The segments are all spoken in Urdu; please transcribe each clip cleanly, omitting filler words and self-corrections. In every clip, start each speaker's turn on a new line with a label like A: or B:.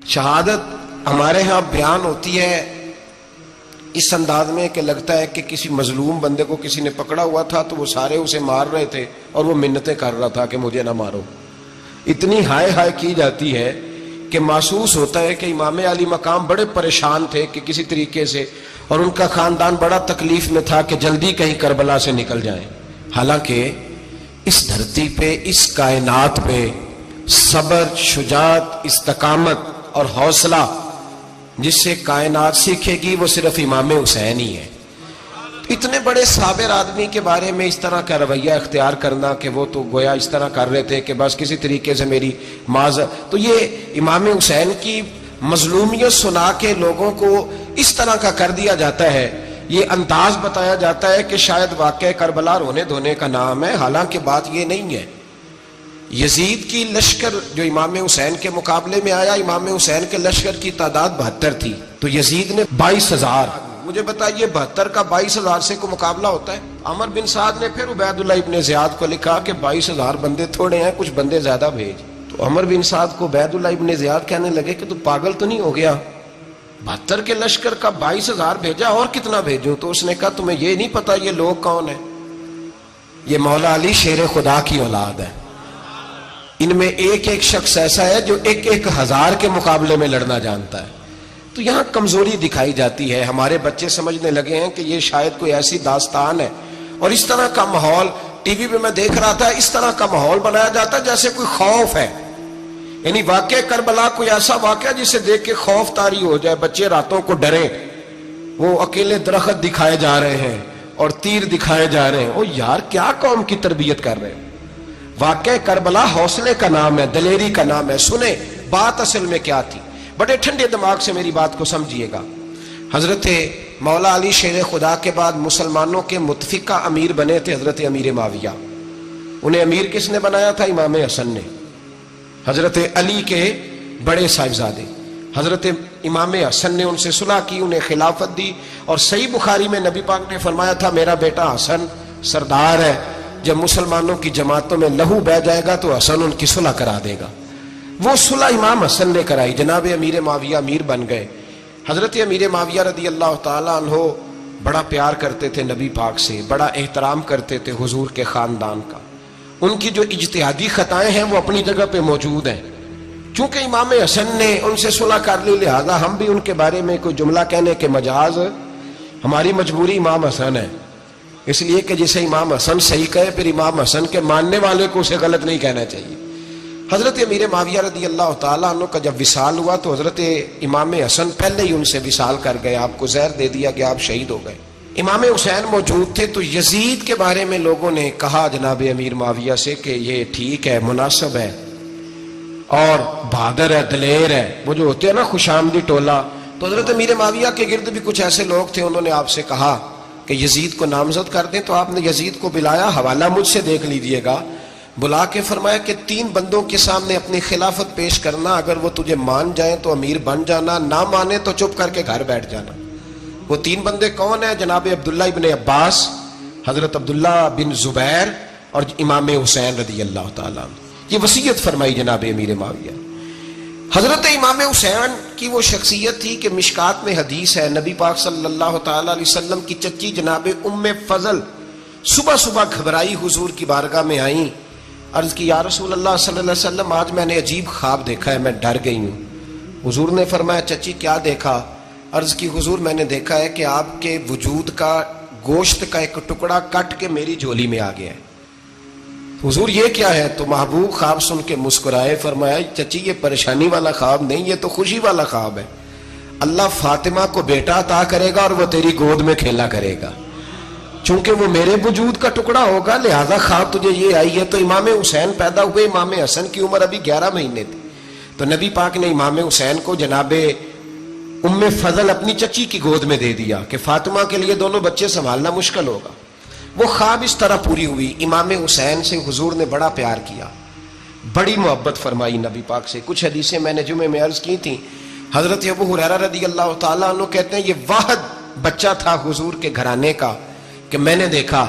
A: شہادت ہمارے ہاں بیان ہوتی ہے اس انداز میں کہ لگتا ہے کہ کسی مظلوم بندے کو کسی نے پکڑا ہوا تھا تو وہ سارے اسے مار رہے تھے اور وہ منتیں کر رہا تھا کہ مجھے نہ مارو. اتنی ہائے ہائے کی جاتی ہے کہ محسوس ہوتا ہے کہ امام علی مقام بڑے پریشان تھے کہ کسی طریقے سے، اور ان کا خاندان بڑا تکلیف میں تھا کہ جلدی کہیں کربلا سے نکل جائیں. حالانکہ اس دھرتی پہ، اس کائنات پہ صبر، شجاعت، استقامت اور حوصلہ جس سے کائنات سیکھے گی وہ صرف امام حسین ہی ہے. اتنے بڑے صابر آدمی کے بارے میں اس طرح کا رویہ اختیار کرنا کہ وہ تو گویا اس طرح کر رہے تھے کہ بس کسی طریقے سے میری تو یہ امام حسین کی مظلومیت سنا کے لوگوں کو اس طرح کا کر دیا جاتا ہے. یہ انداز بتایا جاتا ہے کہ شاید واقعہ کربلا رونے دھونے کا نام ہے، حالانکہ بات یہ نہیں ہے. یزید کی لشکر جو امام حسین کے مقابلے میں آیا، امام حسین کے لشکر کی تعداد 72 تھی تو یزید نے 22,000. مجھے بتائیے 72 کا 22,000 سے کو مقابلہ ہوتا ہے؟ عمر بن سعد نے پھر عبید اللہ ابن زیاد کو لکھا کہ 22,000 بندے تھوڑے ہیں، کچھ بندے زیادہ بھیج. تو عمر بن سعد کو عبید اللہ ابن زیاد کہنے لگے کہ تو پاگل تو نہیں ہو گیا، 72 کے لشکر کا 22,000 بھیجا، اور کتنا بھیجوں؟ تو اس نے کہا تمہیں یہ نہیں پتا یہ لوگ کون ہیں؟ یہ مولا علی شیر خدا کی اولاد ہے. ان میں ایک ایک شخص ایسا ہے جو 1,000 کے مقابلے میں لڑنا جانتا ہے. تو یہاں کمزوری دکھائی جاتی ہے. ہمارے بچے سمجھنے لگے ہیں کہ یہ شاید کوئی ایسی داستان ہے، اور اس طرح کا ماحول ٹی وی پہ میں دیکھ رہا تھا، اس طرح کا ماحول بنایا جاتا ہے جیسے کوئی خوف ہے. یعنی واقعہ کربلا کوئی ایسا واقعہ جسے دیکھ کے خوف طاری ہو جائے، بچے راتوں کو ڈریں. وہ اکیلے درخت دکھائے جا رہے ہیں اور تیر دکھائے جا رہے ہیں. او یار، کیا قوم کی تربیت کر رہے ہیں؟ واقعہ کربلا حوصلے کا نام ہے، دلیری کا نام ہے. سنیں بات اصل میں کیا تھی، بڑے ٹھنڈے دماغ سے میری بات کو سمجھیے گا. حضرت مولا علی شیر خدا کے بعد مسلمانوں کے متفقہ امیر بنے تھے حضرت امیر معاویہ. انہیں امیر کس نے بنایا تھا؟ امام حسن نے. حضرت علی کے بڑے صاحبزادے حضرت امام حسن نے ان سے صلح کی، انہیں خلافت دی. اور صحیح بخاری میں نبی پاک نے فرمایا تھا میرا بیٹا حسن سردار ہے، جب مسلمانوں کی جماعتوں میں لہو بہ جائے گا تو حسن ان کی صلح کرا دے گا. وہ صلح امام حسن نے کرائی. جناب امیر معاویہ امیر بن گئے. حضرت امیر معاویہ رضی اللہ تعالیٰ عنہ بڑا پیار کرتے تھے نبی پاک سے، بڑا احترام کرتے تھے حضور کے خاندان کا. ان کی جو اجتہادی خطائیں ہیں وہ اپنی جگہ پہ موجود ہیں. چونکہ امام حسن نے ان سے صلح کر لی، لہذا ہم بھی ان کے بارے میں کوئی جملہ کہنے کے مجاز، ہماری مجبوری امام حسن ہے. اس لیے کہ جسے امام حسن صحیح کہے پھر امام حسن کے ماننے والے کو اسے غلط نہیں کہنا چاہیے. حضرت امیر معاویہ رضی اللہ تعالیٰ عنہ کا جب وصال ہوا تو حضرت امام حسن پہلے ہی ان سے وصال کر گئے، آپ کو زہر دے دیا کہ آپ شہید ہو گئے. امام حسین موجود تھے تو یزید کے بارے میں لوگوں نے کہا جناب امیر معاویہ سے کہ یہ ٹھیک ہے، مناسب ہے اور بہادر ہے، دلیر ہے، وہ جو ہوتے ہیں نا خوش آمدی ٹولہ. تو حضرت امیر معاویہ کے گرد بھی کچھ ایسے لوگ تھے، انہوں نے آپ سے کہا کہ یزید کو نامزد کر دیں. تو آپ نے یزید کو بلایا، حوالہ مجھ سے دیکھ لیجئے گا. بلا کے فرمایا کہ 3 بندوں کے سامنے اپنی خلافت پیش کرنا، اگر وہ تجھے مان جائیں تو امیر بن جانا، نہ مانے تو چپ کر کے گھر بیٹھ جانا. وہ 3 بندے کون ہیں؟ جناب عبداللہ ابن عباس، حضرت عبداللہ بن زبیر اور امام حسین رضی اللہ تعالیٰ عنہ. یہ وصیت فرمائی جناب امیر معاویہ. حضرت امام حسین کی وہ شخصیت تھی کہ مشکات میں حدیث ہے، نبی پاک صلی اللہ تعالیٰ علیہ وسلم کی چچی جناب ام فضل صبح صبح گھبرائی حضور کی بارگاہ میں آئیں. عرض کی یا رسول اللہ صلی اللہ علیہ وسلم، آج میں نے عجیب خواب دیکھا ہے، میں ڈر گئی ہوں. حضور نے فرمایا چچی کیا دیکھا؟ عرض کی حضور میں نے دیکھا ہے کہ آپ کے وجود کا گوشت کا ایک ٹکڑا کٹ کے میری جھولی میں آ گیا ہے. حضور یہ کیا ہے؟ تو محبوب خواب سن کے مسکرائے، فرمایا چچی یہ پریشانی والا خواب نہیں، یہ تو خوشی والا خواب ہے. اللہ فاطمہ کو بیٹا عطا کرے گا اور وہ تیری گود میں کھیلا کرے گا. چونکہ وہ میرے وجود کا ٹکڑا ہوگا لہذا خواب تجھے یہ آئی ہے. تو امام حسین پیدا ہوئے، امام حسن کی عمر ابھی 11 مہینے تھی. تو نبی پاک نے امام حسین کو جناب ام فضل اپنی چچی کی گود میں دے دیا کہ فاطمہ کے لیے دونوں بچے سنبھالنا مشکل ہوگا. وہ خواب اس طرح پوری ہوئی. امام حسین سے حضور نے بڑا پیار کیا، بڑی محبت فرمائی نبی پاک سے. کچھ حدیثیں میں نے جمعے میں عرض کی تھیں. حضرت ابو ہریرہ رضی اللہ تعالیٰ عنہ کہتے ہیں یہ واحد بچہ تھا حضور کے گھرانے کا کہ میں نے دیکھا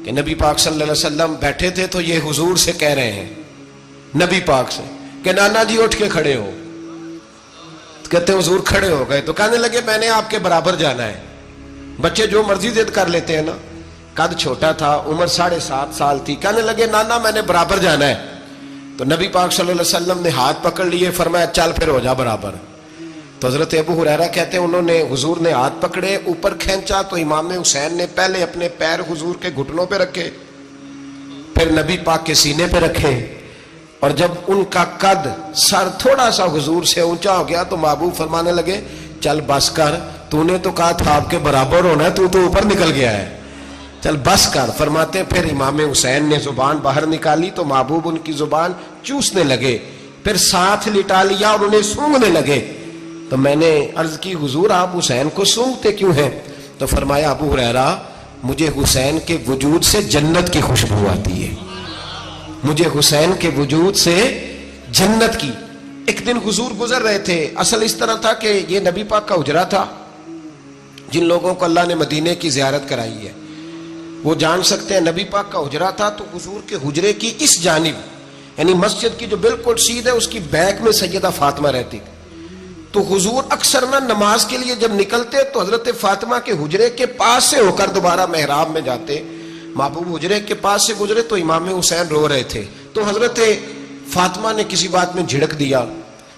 A: کہ نبی پاک صلی اللہ علیہ وسلم بیٹھے تھے تو یہ حضور سے کہہ رہے ہیں، نبی پاک سے، کہ نانا جی اٹھ کے کھڑے ہو. کہتے ہیں حضور کھڑے ہو گئے تو کہنے لگے میں نے آپ کے برابر جانا ہے. بچے جو مرضی ضد کر لیتے ہیں نا. قد چھوٹا تھا, عمر 7.5 سال تھی. کہنے لگے نانا میں نے برابر جانا ہے. تو نبی پاک صلی اللہ علیہ وسلم نے ہاتھ پکڑ لیے, فرمایا چل پھر ہو جا برابر. تو حضرت ابو ہریرہ کہتے ہیں انہوں نے حضور نے ہاتھ پکڑے, اوپر کھینچا تو امام حسین نے پہلے اپنے پیر حضور کے گھٹنوں پہ رکھے, پھر نبی پاک کے سینے پہ رکھے, اور جب ان کا قد سر تھوڑا سا حضور سے اونچا ہو گیا تو محبوب فرمانے لگے چل بس کر, تو نے تو کہا تھا آپ کے برابر ہونا ہے, تو اوپر نکل گیا ہے, چل بس کر. فرماتے پھر امام حسین نے زبان باہر نکالی تو محبوب ان کی زبان چوسنے لگے, پھر ساتھ لٹا لیا اور انہیں سونگھنے لگے. تو میں نے عرض کی حضور آپ حسین کو سونگھتے کیوں ہیں؟ تو فرمایا ابو ہریرہ مجھے حسین کے وجود سے جنت کی خوشبو آتی ہے, مجھے حسین کے وجود سے جنت کی. ایک دن حضور گزر رہے تھے. اصل اس طرح تھا کہ یہ نبی پاک کا حجرہ تھا. جن لوگوں کو اللہ نے مدینے کی زیارت کرائی ہے وہ جان سکتے ہیں نبی پاک کا حجرہ تھا. تو حضور کے حجرے کی اس جانب یعنی مسجد کی جو بالکل سیدھ ہے اس کی بیک میں سیدہ فاطمہ رہتی. تو حضور اکثر نہ نماز کے لیے جب نکلتے تو حضرت فاطمہ کے حجرے کے پاس سے ہو کر دوبارہ محراب میں جاتے. محبوب حجرے کے پاس سے گزرے تو امام حسین رو رہے تھے. تو حضرت فاطمہ نے کسی بات میں جھڑک دیا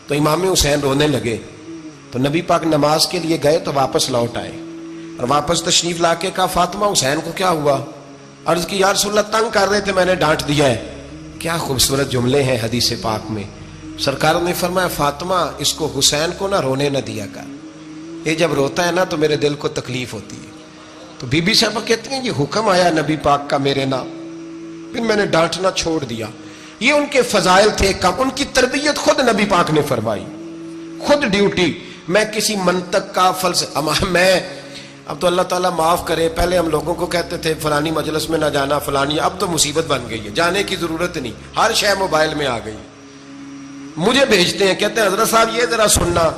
A: تو امام حسین رونے لگے. تو نبی پاک نماز کے لیے گئے تو واپس لوٹ آئے اور واپس تشریف لا کے کہا فاطمہ حسین کو کیا ہوا؟ عرض کی یا رسول اللہ تنگ کر رہے تھے میں نے ڈانٹ دیا ہے. کیا خوبصورت جملے ہیں حدیث پاک میں. سرکار نے فرمایا فاطمہ اس کو حسین کو نہ رونے نہ دیا کر, یہ جب روتا ہے نا تو میرے دل کو تکلیف ہوتی ہے. تو بی بی صاحبہ کہتی ہیں یہ حکم آیا نبی پاک کا میرے نام, پھر میں نے ڈانٹنا چھوڑ دیا. یہ ان کے فضائل تھے کم, ان کی تربیت خود نبی پاک نے فرمائی, خود ڈیوٹی. میں کسی منطق کا فلسفہ میں اب تو اللہ تعالیٰ معاف کرے, پہلے ہم لوگوں کو کہتے تھے فلانی مجلس میں نہ جانا فلانی, اب تو مصیبت بن گئی ہے, جانے کی ضرورت نہیں, ہر شے موبائل میں آ گئی. مجھے بھیجتے ہیں کہتے ہیں حضرت صاحب یہ ذرا سننا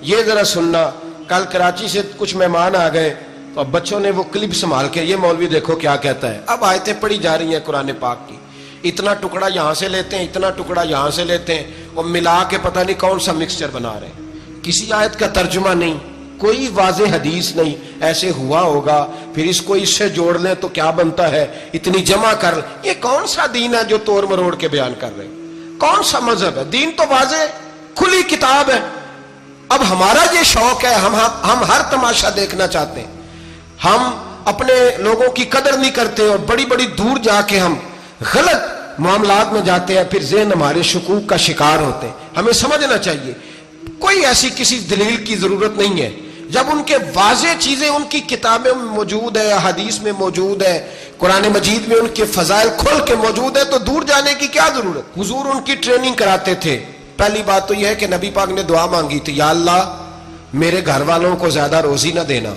A: یہ ذرا سننا. کل کراچی سے کچھ مہمان آ گئے تو اب بچوں نے وہ کلپ سنبھال کے یہ مولوی دیکھو کیا کہتا ہے. اب آیتیں پڑھی جا رہی ہیں قرآن پاک کی, اتنا ٹکڑا یہاں سے لیتے ہیں اتنا ٹکڑا یہاں سے لیتے ہیں اور ملا کے پتہ نہیں کون سا مکسچر بنا رہے ہیں. کسی آیت کا ترجمہ نہیں, کوئی واضح حدیث نہیں. ایسے ہوا ہوگا پھر اس کو اس سے جوڑ لیں تو کیا بنتا ہے, اتنی جمع کر لیں. یہ کون سا دین ہے جو توڑ مروڑ کے بیان کر رہے ہیں؟ کون سا مذہب ہے؟ دین تو واضح کھلی کتاب ہے. اب ہمارا یہ شوق ہے, ہم ہر تماشا دیکھنا چاہتے ہیں, ہم اپنے لوگوں کی قدر نہیں کرتے اور بڑی بڑی دور جا کے ہم غلط معاملات میں جاتے ہیں, پھر ذہن ہمارے شکوک کا شکار ہوتے ہیں. ہمیں سمجھنا چاہیے کوئی ایسی کسی دلیل کی ضرورت نہیں ہے. جب ان کے واضح چیزیں ان کی کتابیں میں موجود ہے, حدیث میں موجود ہے, قرآن مجید میں ان کے فضائل کھل کے موجود ہے, تو دور جانے کی کیا ضرورت. حضور ان کی ٹریننگ کراتے تھے. پہلی بات تو یہ ہے کہ نبی پاک نے دعا مانگی تھی, یا اللہ میرے گھر والوں کو زیادہ روزی نہ دینا,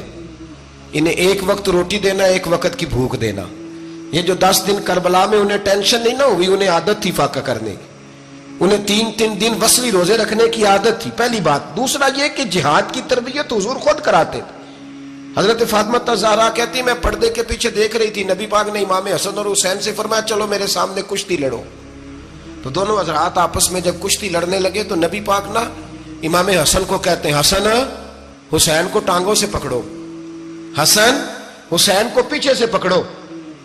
A: انہیں ایک وقت روٹی دینا, ایک وقت کی بھوک دینا. یہ جو 10 دن کربلا میں انہیں ٹینشن نہیں نہ ہوئی, انہیں عادت تھی فاقہ کرنے کی, انہیں 3 دن وصلی روزے رکھنے کی عادت تھی. پہلی بات. دوسرا یہ کہ جہاد کی تربیت حضور خود کراتے تھے. حضرت فاطمہ زہرا کہتی میں پردے کے پیچھے دیکھ رہی تھی, نبی پاک نے امام حسن اور حسین سے فرمایا چلو میرے سامنے کشتی لڑو. تو دونوں حضرات آپس میں جب کشتی لڑنے لگے تو نبی پاک نا امام حسن کو کہتے ہیں حسن حسین کو ٹانگوں سے پکڑو, حسن حسین کو پیچھے سے پکڑو.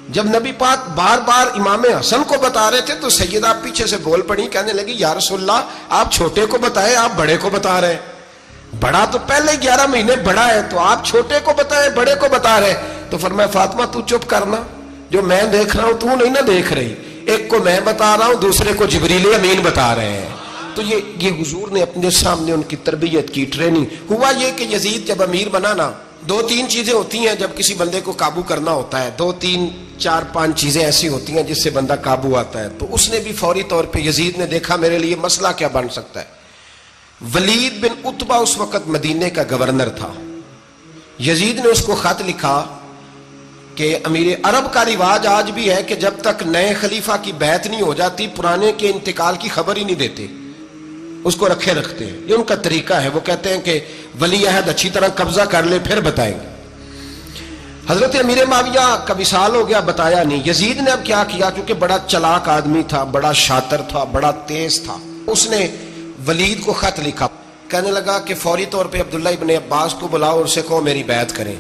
A: جب نبی پاک بار بار امام حسن کو بتا رہے تھے تو سیدہ پیچھے سے بول پڑی, کہنے لگی یا رسول اللہ آپ چھوٹے کو بتائیں, آپ بڑے کو بتا رہے ہیں. بڑا تو پہلے 11 مہینے بڑا ہے, تو آپ چھوٹے کو بتائیں بڑے کو بتا رہے. تو فرمایا فاطمہ تو چپ کرنا, جو میں دیکھ رہا ہوں تو نہیں نہ دیکھ رہی, ایک کو میں بتا رہا ہوں دوسرے کو جبریل امین بتا رہے ہیں. تو یہ حضور نے اپنے سامنے ان کی تربیت کی, ٹریننگ. ہوا یہ کہ یزید جب امیر بنا نا, 2-3 چیزیں ہوتی ہیں جب کسی بندے کو قابو کرنا ہوتا ہے, 2-3-4-5 چیزیں ایسی ہوتی ہیں جس سے بندہ قابو آتا ہے. تو اس نے بھی فوری طور پہ یزید نے دیکھا میرے لیے مسئلہ کیا بن سکتا ہے. ولید بن عتبہ اس وقت مدینے کا گورنر تھا. یزید نے اس کو خط لکھا کہ امیر عرب کا رواج آج بھی ہے کہ جب تک نئے خلیفہ کی بیعت نہیں ہو جاتی پرانے کے انتقال کی خبر ہی نہیں دیتے, اس کو رکھے رکھتے ہیں. یہ ان کا طریقہ ہے. وہ کہتے ہیں کہ ولی عہد اچھی طرح قبضہ کر لے پھر بتائیں گے. حضرت امیر معاویہ کا وصال ہو گیا, بتایا نہیں. یزید نے اب کیا کیا, کیونکہ بڑا چلاک آدمی تھا, بڑا شاطر تھا, بڑا تیز تھا, اس نے ولید کو خط لکھا کہنے لگا کہ فوری طور پہ عبداللہ ابن عباس کو بلاؤ اور اسے کہو میری بیعت کریں.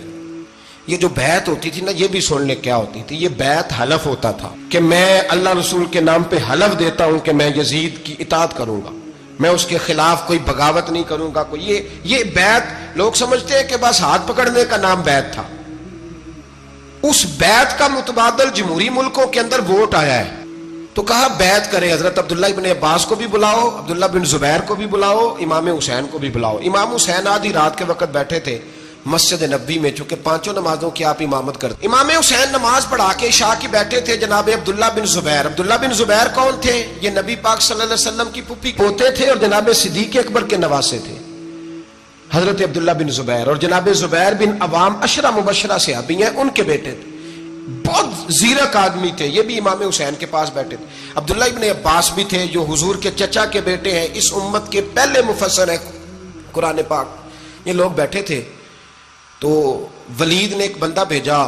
A: یہ جو بیعت ہوتی تھی نا، یہ بھی سن لے کیا ہوتی تھی. یہ بیعت حلف ہوتا تھا کہ میں اللہ رسول کے نام پہ حلف دیتا ہوں کہ میں یزید کی اطاعت کروں گا، میں اس کے خلاف کوئی بغاوت نہیں کروں گا. کوئی یہ بیعت لوگ سمجھتے ہیں کہ بس ہاتھ پکڑنے کا نام بیعت تھا. اس بیعت کا متبادل جمہوری ملکوں کے اندر ووٹ آیا ہے. تو کہا بیعت کرے. حضرت عبداللہ ابن عباس کو بھی بلاؤ، عبداللہ بن زبیر کو بھی بلاؤ، امام حسین کو بھی بلاؤ. امام حسین آدھی رات کے وقت بیٹھے تھے مسجد نبوی میں، چونکہ پانچوں نمازوں کی آپ امامت کرتے. امام حسین نماز پڑھا کے عشاء کی بیٹھے تھے. جناب عبداللہ بن زبیر، عبداللہ بن زبیر کون تھے؟ یہ نبی پاک صلی اللہ علیہ وسلم کی پھوپھی پوتے تھے اور جناب صدیق اکبر کے نواسے تھے حضرت عبداللہ بن زبیر. اور جناب زبیر بن عوام عشرہ مبشرہ صحابی ہیں، ان کے بیٹے تھے. بہت زیرک آدمی تھے. یہ بھی امام حسین کے پاس بیٹھے تھے. عبداللہ ابن عباس بھی تھے جو حضور کے چچا کے بیٹے ہیں، اس امت کے پہلے مفسر ہیں قرآن پاک. یہ لوگ بیٹھے تھے. تو ولید نے ایک بندہ بھیجا،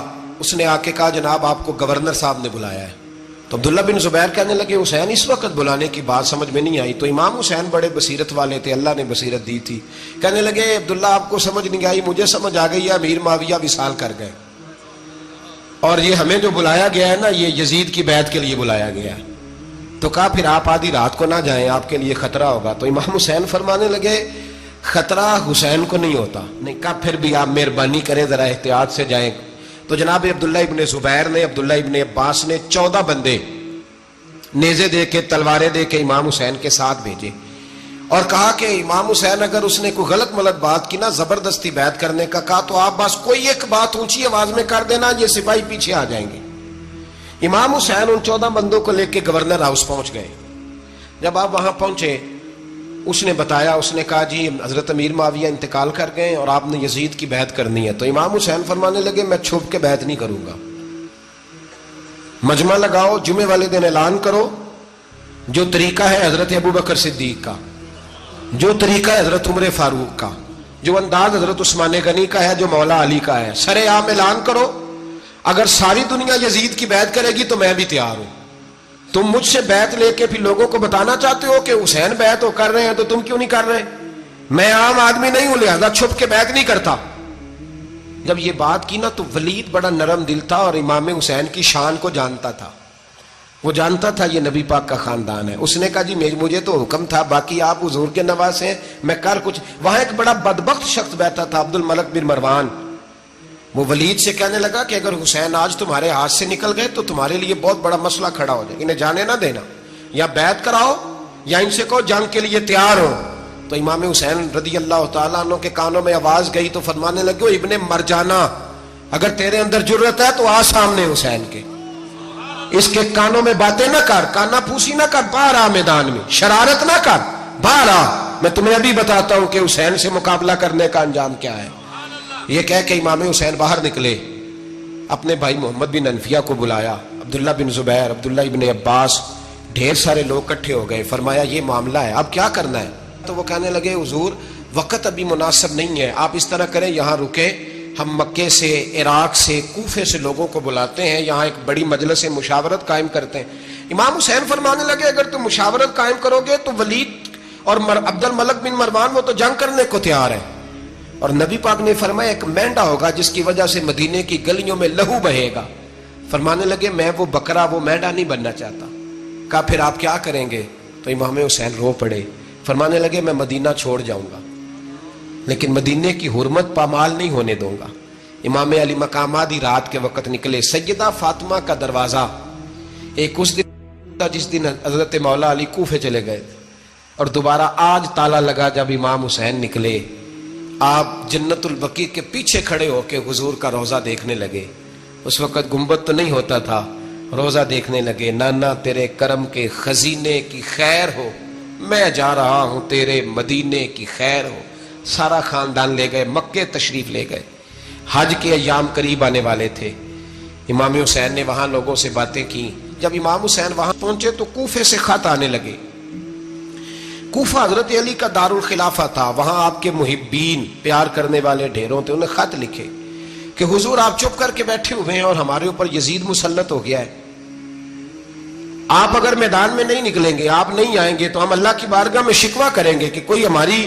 A: اس نے آ کے کہا جناب آپ کو گورنر صاحب نے بلایا ہے. تو عبداللہ بن زبیر کہنے لگے حسین اس وقت بلانے کی بات سمجھ میں نہیں آئی. تو امام حسین بڑے بصیرت والے تھے، اللہ نے بصیرت دی تھی. کہنے لگے عبداللہ آپ کو سمجھ نہیں آئی، مجھے سمجھ آ گئی ہے، امیر معاویہ وصال کر گئے اور یہ ہمیں جو بلایا گیا ہے نا، یہ یزید کی بیعت کے لیے بلایا گیا ہے. تو کہا پھر آپ آدھی رات کو نہ جائیں، آپ کے لیے خطرہ ہوگا. تو امام حسین فرمانے لگے خطرہ حسین کو نہیں ہوتا. نہیں کہا پھر بھی آپ مہربانی کریں ذرا احتیاط سے جائیں. تو جناب عبداللہ ابن زبیر نے، عبداللہ ابن عباس نے 14 بندے نیزے دے کے، تلواریں دے کے امام حسین کے ساتھ بھیجے اور کہا کہ امام حسین اگر اس نے کوئی غلط ملت بات کی نا، زبردستی بیعت کرنے کا کہا، تو آپ بس کوئی ایک بات اونچی آواز میں کر دینا، یہ سپاہی پیچھے آ جائیں گے. امام حسین ان 14 بندوں کو لے کے گورنر ہاؤس پہنچ گئے. جب آپ وہاں پہنچے اس نے بتایا، اس نے کہا جی حضرت امیر معاویہ انتقال کر گئے اور آپ نے یزید کی بیعت کرنی ہے. تو امام حسین فرمانے لگے میں چھپ کے بیعت نہیں کروں گا. مجمع لگاؤ، جمعے والے دن اعلان کرو، جو طریقہ ہے حضرت ابوبکر صدیق کا، جو طریقہ ہے حضرت عمر فاروق کا، جو انداز حضرت عثمان غنی کا ہے، جو مولا علی کا ہے، سر عام اعلان کرو. اگر ساری دنیا یزید کی بیعت کرے گی تو میں بھی تیار ہوں. تم مجھ سے بیعت لے کے پھر لوگوں کو بتانا چاہتے ہو کہ حسین بیعت ہو کر رہے ہیں تو تم کیوں نہیں کر رہے؟ میں عام آدمی نہیں ہوں، لہذا چھپ کے بیعت نہیں کرتا. جب یہ بات کی نا تو ولید بڑا نرم دل تھا اور امام حسین کی شان کو جانتا تھا. وہ جانتا تھا یہ نبی پاک کا خاندان ہے. اس نے کہا جی مجھے تو حکم تھا، باقی آپ حضور کے نواز ہیں، میں کر کچھ. وہاں ایک بڑا بدبخت شخص بیٹھا تھا، عبد الملک بن مروان. وہ ولید سے کہنے لگا کہ اگر حسین آج تمہارے ہاتھ سے نکل گئے تو تمہارے لیے بہت بڑا مسئلہ کھڑا ہو جائے. انہیں جانے نہ دینا، یا بیعت کراؤ یا ان سے کہو جنگ کے لیے تیار ہو. تو امام حسین رضی اللہ تعالیٰ عنہ کے کانوں میں آواز گئی تو فرمانے لگے ابن مرجانہ، اگر تیرے اندر جرت ہے تو آ سامنے حسین کے، اس کے کانوں میں باتیں نہ کر، کانا پھوسی نہ کر، باہر آ میدان میں، شرارت نہ کر، باہر آ. میں تمہیں ابھی بتاتا ہوں کہ حسین سے مقابلہ کرنے کا انجام کیا ہے. یہ کہہ کہ امام حسین باہر نکلے، اپنے بھائی محمد بن انفیہ کو بلایا، عبداللہ بن زبیر، عبداللہ ابن عباس، ڈھیر سارے لوگ اکٹھے ہو گئے. فرمایا یہ معاملہ ہے، اب کیا کرنا ہے؟ تو وہ کہنے لگے حضور وقت ابھی مناسب نہیں ہے، آپ اس طرح کریں یہاں رکے، ہم مکے سے، عراق سے، کوفے سے لوگوں کو بلاتے ہیں، یہاں ایک بڑی مجلس مشاورت قائم کرتے ہیں. امام حسین فرمانے لگے اگر تم مشاورت قائم کرو گے تو ولید اور عبد الملک بن مروان وہ تو جنگ کرنے کو تیار ہے، اور نبی پاک نے فرمایا ایک مینڈا ہوگا جس کی وجہ سے مدینے کی گلیوں میں لہو بہے گا. فرمانے لگے میں وہ بکرا، وہ مینڈا نہیں بننا چاہتا. کہا پھر آپ کیا کریں گے؟ تو امام حسین رو پڑے. فرمانے لگے میں مدینہ چھوڑ جاؤں گا لیکن مدینے کی حرمت پامال نہیں ہونے دوں گا. امام علی مقام آدھی رات کے وقت نکلے. سیدہ فاطمہ کا دروازہ ایک اس دن جس دن حضرت مولا علی کوفے چلے گئے اور دوبارہ آج تالا لگا جب امام حسین نکلے. آپ جنت البقیع کے پیچھے کھڑے ہو کے حضور کا روضہ دیکھنے لگے. اس وقت گنبد تو نہیں ہوتا تھا، روضہ دیکھنے لگے. نانا تیرے کرم کے خزینے کی خیر ہو، میں جا رہا ہوں تیرے مدینے کی خیر ہو. سارا خاندان لے گئے، مکے تشریف لے گئے. حج کے ایام قریب آنے والے تھے. امام حسین نے وہاں لوگوں سے باتیں کی. جب امام حسین وہاں پہنچے تو کوفے سے خط آنے لگے. کوفہ حضرت علی کا دارالخلافہ تھا، وہاں آپ کے محبین، پیار کرنے والے ڈھیروں تھے. انہیں خط لکھے کہ حضور آپ چپ کر کے بیٹھے ہوئے ہیں اور ہمارے اوپر یزید مسلط ہو گیا ہے. آپ اگر میدان میں نہیں نکلیں گے، آپ نہیں آئیں گے تو ہم اللہ کی بارگاہ میں شکوہ کریں گے کہ کوئی ہماری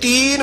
A: 3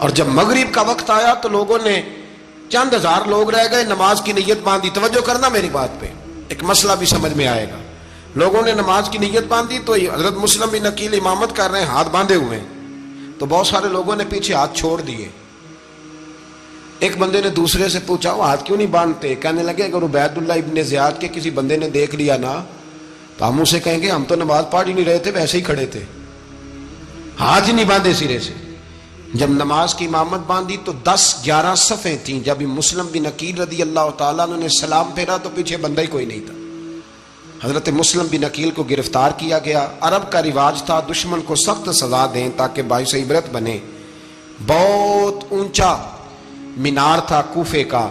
A: اور جب مغرب کا وقت آیا تو لوگوں نے چند ہزار لوگ رہ گئے, نماز کی نیت باندھی. توجہ کرنا میری بات پہ, ایک مسئلہ بھی سمجھ میں آئے گا. لوگوں نے نماز کی نیت باندھی تو حضرت مسلم بن عقیل امامت کر رہے ہیں, ہاتھ باندھے ہوئے ہیں. تو بہت سارے لوگوں نے پیچھے ہاتھ چھوڑ دیے. ایک بندے نے دوسرے سے پوچھا وہ ہاتھ کیوں نہیں باندھتے؟ کہنے لگے اگر عبید اللہ ابن زیاد کے کسی بندے نے دیکھ لیا نا تو ہم اسے کہیں گے ہم تو نماز پڑھ ہی نہیں رہے تھے, ویسے ہی کھڑے تھے, ہاتھ ہی نہیں باندھے سرے سے. جب نماز کی امامت باندھی تو 10-11 صفیں تھیں. جب مسلم بن عقیل رضی اللہ تعالیٰ عنہ نے سلام پھیرا تو پیچھے بندہ ہی کوئی نہیں تھا. حضرت مسلم بن عقیل کو گرفتار کیا گیا. عرب کا رواج تھا دشمن کو سخت سزا دیں تاکہ باعث عبرت بنے. بہت اونچا مینار تھا کوفے کا,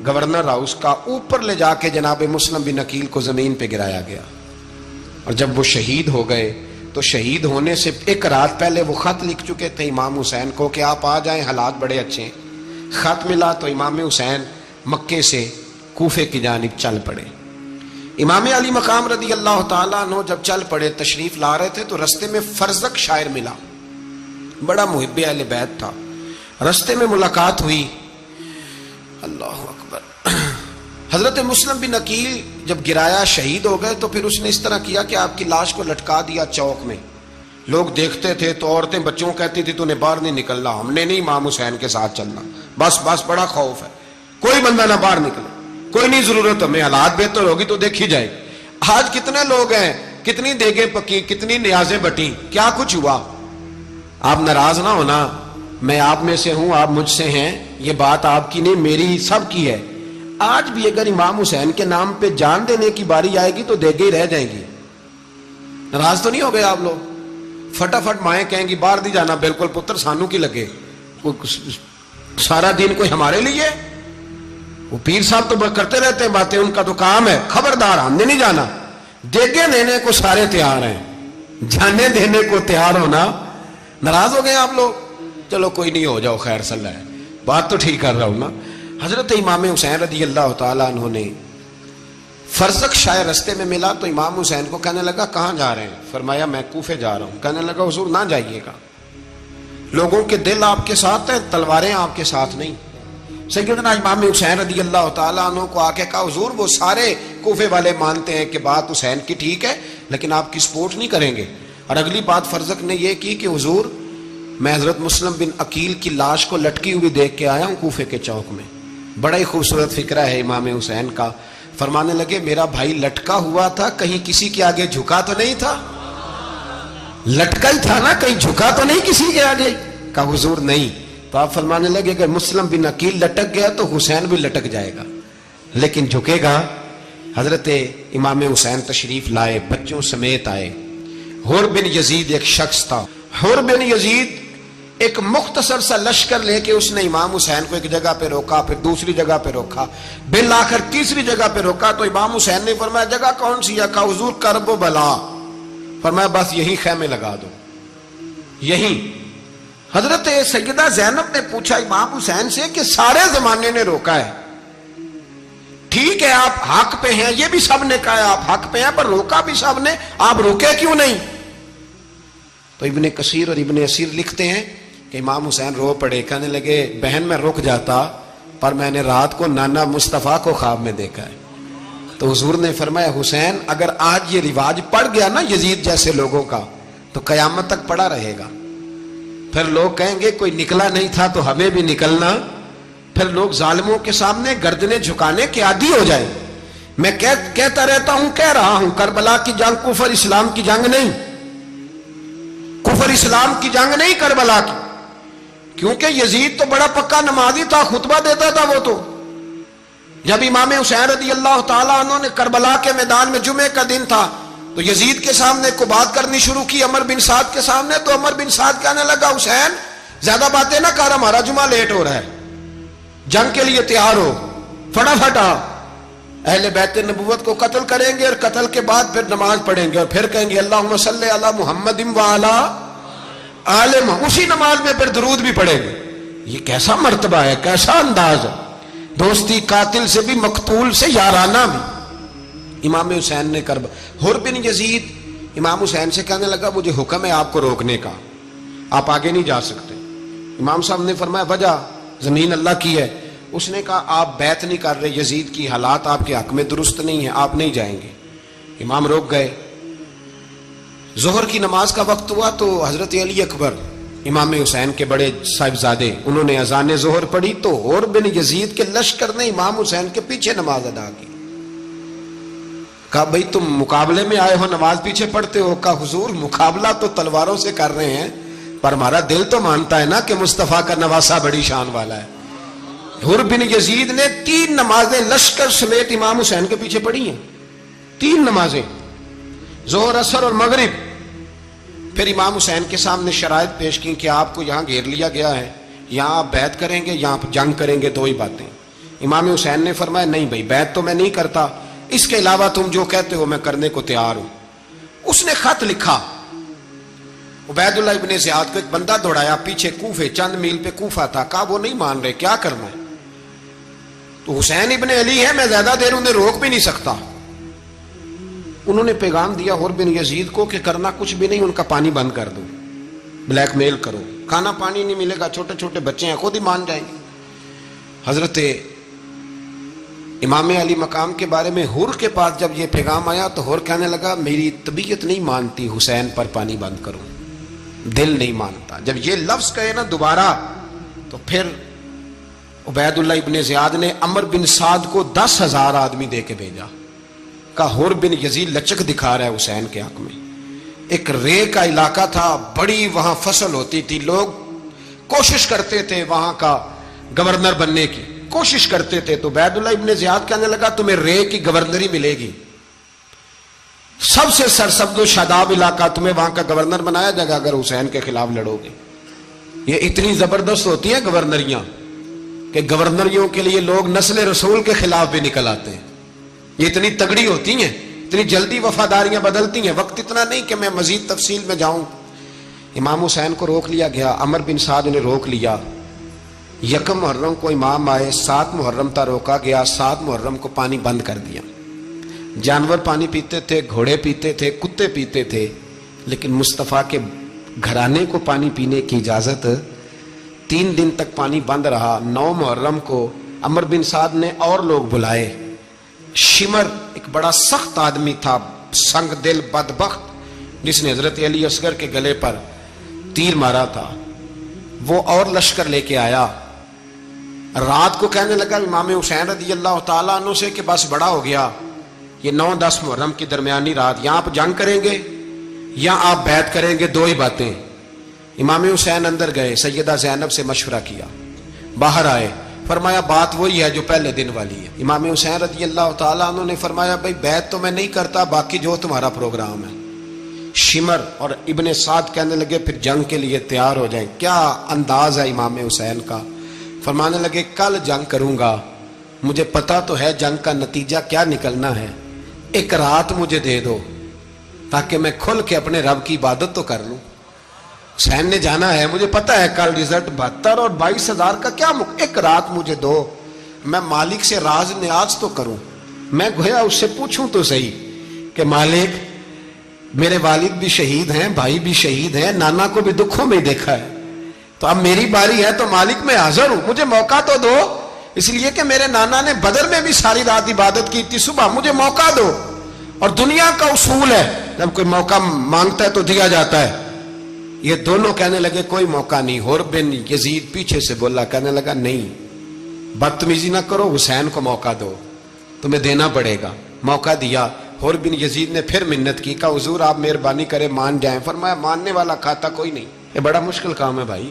A: گورنر ہاؤس کا, اوپر لے جا کے جناب مسلم بن عقیل کو زمین پہ گرایا گیا. اور جب وہ شہید ہو گئے تو شہید ہونے سے ایک رات پہلے وہ خط لکھ چکے تھے امام حسین کو کہ آپ آ جائیں, حالات بڑے اچھے ہیں. خط ملا تو امام حسین مکے سے کوفے کی جانب چل پڑے. امام علی مقام رضی اللہ تعالیٰ عنہ جب چل پڑے تشریف لا رہے تھے تو رستے میں فرزق شاعر ملا, بڑا محب اہل بیت تھا. رستے میں ملاقات ہوئی, اللہ اکبر. حضرت مسلم بن عقیل جب گرایا شہید ہو گئے تو پھر اس نے اس طرح کیا کہ آپ کی لاش کو لٹکا دیا چوک میں. لوگ دیکھتے تھے تو عورتیں بچوں کہتی تھی تو نے باہر نہیں نکلنا, ہم نے نہیں امام حسین کے ساتھ چلنا, بس بڑا خوف ہے, کوئی بندہ نہ باہر نکلے, کوئی نہیں ضرورت ہمیں, حالات بہتر ہوگی تو دیکھی جائے. آج کتنے لوگ ہیں, کتنی دیگیں پکی, کتنی نیازیں بٹی, کیا کچھ ہوا. آپ ناراض نہ ہونا, میں آپ میں سے ہوں, آپ مجھ سے ہیں, یہ بات آپ کی نہیں میری سب کی ہے. آج بھی اگر امام حسین کے نام پہ جان دینے کی باری آئے گی تو دیگیں ہی رہ جائیں گی. ناراض تو نہیں ہو گئے آپ لوگ؟ فٹافٹ مائیں کہیں گی باہر نہیں جانا, بالکل پتر سانو کی لگے, سارا دن کوئی ہمارے لیے. وہ پیر صاحب تو کرتے رہتے ہیں باتیں, ان کا تو کام ہے, خبردار ہم نے نہیں جانا. دیگیں دینے کو سارے تیار ہیں, جانے دینے کو تیار ہونا. ناراض ہو گئے آپ لوگ؟ چلو کوئی نہیں, ہو جاؤ, خیر صلی اللہ ہے, بات تو ٹھیک کر رہا ہوں نا. حضرت امام حسین رضی اللہ تعالیٰ عنہ نے فرزق شاعر رستے میں ملا تو امام حسین کو کہنے لگا کہاں جا رہے ہیں؟ فرمایا میں کوفے جا رہا ہوں. کہنے لگا حضور نہ جائیے گا, لوگوں کے دل آپ کے ساتھ ہیں, تلواریں آپ کے ساتھ نہیں. سیدنا امام حسین رضی اللہ تعالیٰ عنہ کو آ کے کہا حضور وہ سارے کوفے والے مانتے ہیں کہ بات حسین کی ٹھیک ہے لیکن آپ کی سپورٹ نہیں کریں گے. اور اگلی بات فرزق نے یہ کی کہ حضور میں حضرت مسلم بن عقیل کی لاش کو لٹکی ہوئی دیکھ کے آیا ہوں کوفے کے چوک میں. بڑا ہی خوبصورت فکرہ ہے امام حسین کا. فرمانے لگے میرا بھائی لٹکا ہوا تھا, کہیں کسی کے آگے جھکا تو نہیں تھا؟ لٹکا ہی تھا نا, کہیں جھکا تو نہیں کسی کے آگے؟ کہا حضور نہیں. تو آپ فرمانے لگے اگر مسلم بن عقیل لٹک گیا تو حسین بھی لٹک جائے گا, لیکن جھکے گا. حضرت امام حسین تشریف لائے, بچوں سمیت آئے. حر بن یزید ایک شخص تھا. حر بن یزید ایک مختصر سا لشکر لے کے اس نے امام حسین کو ایک جگہ پہ روکا, پھر دوسری جگہ پہ روکا, بالآخر تیسری جگہ پہ روکا. تو امام حسین نے فرمایا جگہ کون سی ہے؟ کہا حضور کرب و بلا. فرمایا بس یہی خیمے لگا دو, یہی. حضرت سیدہ زینب نے پوچھا امام حسین سے کہ سارے زمانے نے روکا ہے, ٹھیک ہے آپ حق پہ ہیں, یہ بھی سب نے کہا آپ حق پہ ہیں, پر روکا بھی سب نے, آپ روکے کیوں نہیں؟ تو ابن کثیر اور ابن اسیر لکھتے ہیں کہ امام حسین رو پڑے, کہنے لگے بہن میں رک جاتا پر میں نے رات کو نانا مصطفیٰ کو خواب میں دیکھا ہے. تو حضور نے فرمایا حسین اگر آج یہ رواج پڑ گیا نا یزید جیسے لوگوں کا تو قیامت تک پڑا رہے گا. پھر لوگ کہیں گے کوئی نکلا نہیں تھا تو ہمیں بھی نکلنا. پھر لوگ ظالموں کے سامنے گردنیں جھکانے کے عادی ہو جائیں. میں کہتا رہتا ہوں, کہہ رہا ہوں, کربلا کی جنگ کفر اسلام کی جنگ نہیں, کفر اسلام کی جنگ نہیں کربلا کی. کیونکہ یزید تو بڑا پکا نمازی تھا, خطبہ دیتا تھا وہ تو. جب امام حسین رضی اللہ تعالیٰ عنہ نے کربلا کے میدان میں جمعے کا دن تھا تو یزید کے سامنے کو بات کرنی شروع کی, عمر بن سعد کے سامنے. تو عمر بن سعد کہنے لگا حسین زیادہ باتیں نہ کر, ہمارا جمعہ لیٹ ہو رہا ہے, جنگ کے لیے تیار ہو, فٹافٹ آ. اہل بیت نبوت کو قتل کریں گے اور قتل کے بعد پھر نماز پڑھیں گے اور پھر کہیں گے اللہم صلی علی محمد وعلی آل محمد, اسی نماز میں پھر درود بھی پڑھیں گے. یہ کیسا مرتبہ ہے, کیسا انداز ہے, دوستی قاتل سے بھی مقتول سے یارانہ بھی. امام حسین نے حر بن یزید امام حسین سے کہنے لگا مجھے حکم ہے آپ کو روکنے کا, آپ آگے نہیں جا سکتے. امام صاحب نے فرمایا وجہ زمین اللہ کی ہے. اس نے کہا آپ بیعت نہیں کر رہے, یزید کی حالات آپ کے حق میں درست نہیں ہیں, آپ نہیں جائیں گے. امام روک گئے. ظہر کی نماز کا وقت ہوا تو حضرت علی اکبر امام حسین کے بڑے صاحبزادے, انہوں نے اذان ظہر پڑھی تو حور بن یزید کے لشکر نے امام حسین کے پیچھے نماز ادا کی. کہا بھئی تم مقابلے میں آئے ہو, نماز پیچھے پڑھتے ہو؟ کہا حضور مقابلہ تو تلواروں سے کر رہے ہیں, پر ہمارا دل تو مانتا ہے نا کہ مصطفیٰ کا نواسہ بڑی شان والا ہے. حور بن یزید نے 3 نمازیں لشکر سمیت امام حسین کے پیچھے پڑھی ہیں, 3 نمازیں, ظہر اثر اور مغرب. پھر امام حسین کے سامنے شرائط پیش کی کہ آپ کو یہاں گھیر لیا گیا ہے, یہاں آپ بیعت کریں گے, یہاں جنگ کریں گے, 2 ہی باتیں. امام حسین نے فرمایا نہیں بھائی بیعت تو میں نہیں کرتا, اس کے علاوہ تم جو کہتے ہو میں کرنے کو تیار ہوں. اس نے خط لکھا, عبید اللہ ابن زیاد کو ایک بندہ دوڑایا پیچھے, کوفے چند میل پہ کوفہ تھا. کہا وہ نہیں مان رہے, کیا کرنا ہے؟ تو حسین ابن علی ہے, میں زیادہ دیر انہیں روک بھی نہیں سکتا. انہوں نے پیغام دیا حور بن یزید کو کہ کرنا کچھ بھی نہیں, ان کا پانی بند کر دو, بلیک میل کرو, کھانا پانی نہیں ملے گا, چھوٹے چھوٹے بچے ہیں, خود ہی مان جائیں گے. حضرت امام علی مقام کے بارے میں حور کے پاس جب یہ پیغام آیا تو حور کہنے لگا میری طبیعت نہیں مانتی حسین پر پانی بند کرو, دل نہیں مانتا. جب یہ لفظ کہے نا دوبارہ تو پھر عبید اللہ ابن زیاد نے عمر بن سعد کو 10,000 آدمی دے کے بھیجا. کہا حور بن یزید لچک دکھا رہا ہے حسین کے حق میں. ایک رے کا علاقہ تھا, بڑی وہاں فصل ہوتی تھی, لوگ کوشش کرتے تھے وہاں کا گورنر بننے کی, کوشش کرتے تھے. تو عبید اللہ ابن زیاد کہنے لگا تمہیں رے کی گورنری ملے گی, سب سے سرسبز و شاداب علاقہ, تمہیں وہاں کا گورنر بنایا جائے گا اگر حسین کے خلاف لڑو گے. یہ اتنی زبردست ہوتی ہیں گورنریاں کہ گورنریوں کے لیے لوگ نسل رسول کے خلاف بھی نکل آتے ہیں. یہ اتنی تگڑی ہوتی ہیں, اتنی جلدی وفاداریاں بدلتی ہیں. وقت اتنا نہیں کہ میں مزید تفصیل میں جاؤں. امام حسین کو روک لیا گیا, عمر بن سعد نے روک لیا. 1 محرم کو امام آئے, 7 محرم تا روکا گیا, 7 محرم کو پانی بند کر دیا. جانور پانی پیتے تھے, گھوڑے پیتے تھے, کتے پیتے تھے, لیکن مصطفیٰ کے گھرانے کو پانی پینے کی اجازت. 3 دن تک پانی بند رہا. 9 محرم کو عمر بن سعد نے اور لوگ بلائے. شمر ایک بڑا سخت آدمی تھا, سنگ دل بدبخت, جس نے حضرت علی اصغر کے گلے پر تیر مارا تھا, وہ اور لشکر لے کے آیا. رات کو کہنے لگا امام حسین رضی اللہ تعالیٰ عنہ سے کہ بس بڑا ہو گیا, یہ 9-10 محرم کی درمیانی رات, یہاں آپ جنگ کریں گے یا آپ بیعت کریں گے, 2 ہی باتیں. امام حسین اندر گئے, سیدہ زینب سے مشورہ کیا, باہر آئے, فرمایا بات وہی ہے جو پہلے دن والی ہے. امام حسین رضی اللہ تعالیٰ عنہ نے فرمایا بھائی بیعت تو میں نہیں کرتا, باقی جو تمہارا پروگرام ہے. شمر اور ابن سعد کہنے لگے پھر جنگ کے لیے تیار ہو جائیں. کیا انداز ہے امام حسین کا. فرمانے لگے کل جنگ کروں گا, مجھے پتا تو ہے جنگ کا نتیجہ کیا نکلنا ہے, 1 رات مجھے دے دو تاکہ میں کھل کے اپنے رب کی عبادت تو کر لوں. حسین نے جانا ہے, مجھے پتا ہے کل رزلٹ 72 اور 22,000 کا, کیا 1 رات مجھے دو, میں مالک سے راز نیاز تو کروں. میں گویا اس سے پوچھوں تو صحیح کہ مالک میرے والد بھی شہید ہیں, بھائی بھی شہید ہیں, نانا کو بھی دکھوں میں دیکھا ہے, تو اب میری باری ہے تو مالک میں حاضر ہوں, مجھے موقع تو دو. اس لیے کہ میرے نانا نے بدر میں بھی ساری رات عبادت کی تھی, صبح مجھے موقع دو. اور دنیا کا اصول ہے جب کوئی موقع مانگتا ہے تو دیا جاتا ہے. یہ دونوں کہنے لگے کوئی موقع نہیں. حور بن یزید پیچھے سے بولا, کہنے لگا نہیں بدتمیزی نہ کرو, حسین کو موقع دو, تمہیں دینا پڑے گا. موقع دیا. حور بن یزید نے پھر منت کی, کہا حضور آپ مہربانی کرے مان جائیں. فرمایا ماننے والا کھاتا کوئی نہیں. یہ بڑا مشکل کام ہے بھائی,